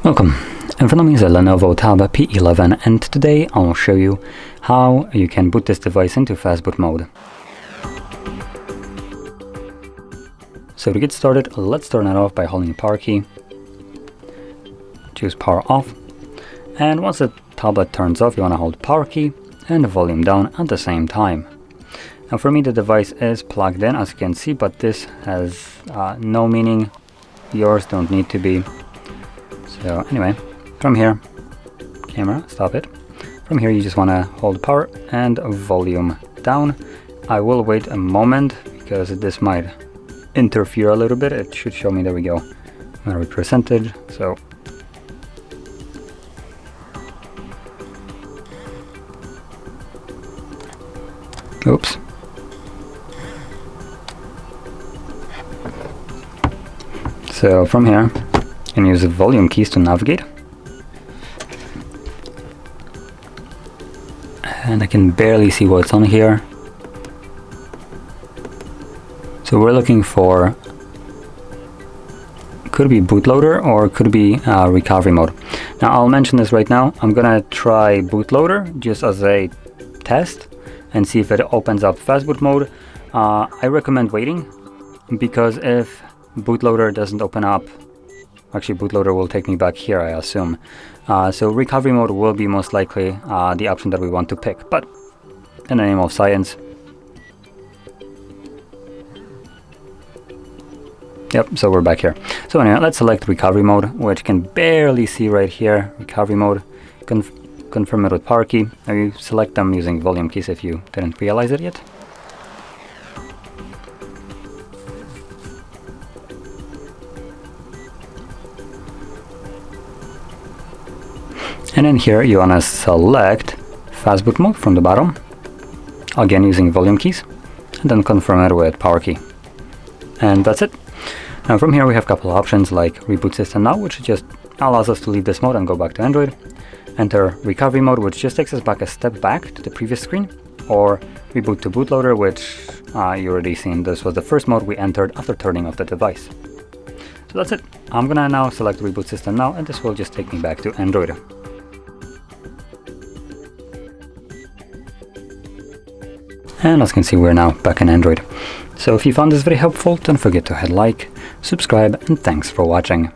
Welcome. In front of me is a Lenovo Tab P11 and today I'll show you how you can boot this device into Fastboot mode. So to get started, let's turn it off by holding the power key. Choose power off, and once the tablet turns off you want to hold power key and the volume down at the same time. Now for me the device is plugged in, as you can see, but this has no meaning. Yours don't need to be. So anyway, from here, camera, stop it. From here you just want to hold power and volume down. I will wait a moment because this might interfere a little bit. It should show me, there we go, memory percentage. So oops. So from here you can use the volume keys to navigate. And I can barely see what's on here. So we're looking for, could be bootloader or could be recovery mode. Now I'll mention this right now. I'm gonna try bootloader just as a test and see if it opens up Fastboot mode. I recommend waiting, because if bootloader doesn't open up, actually bootloader will take me back here, I assume. So recovery mode will be most likely the option that we want to pick, but in the name of science. Yep, so we're back here. So anyway, let's select recovery mode, which you can barely see right here. Recovery mode, confirm it with power key. Now you select them using volume keys if you didn't realize it yet. And in here you want to select Fastboot mode from the bottom, again using volume keys, and then confirm it with power key. And that's it. Now from here we have a couple of options like reboot system now, which just allows us to leave this mode and go back to Android. Enter recovery mode, which just takes us back a step back to the previous screen, or reboot to bootloader, which you already seen. This was the first mode we entered after turning off the device. So that's it. I'm gonna now select reboot system now, and this will just take me back to Android. And as you can see, we're now back in Android. So if you found this very helpful, don't forget to hit like, subscribe, and thanks for watching.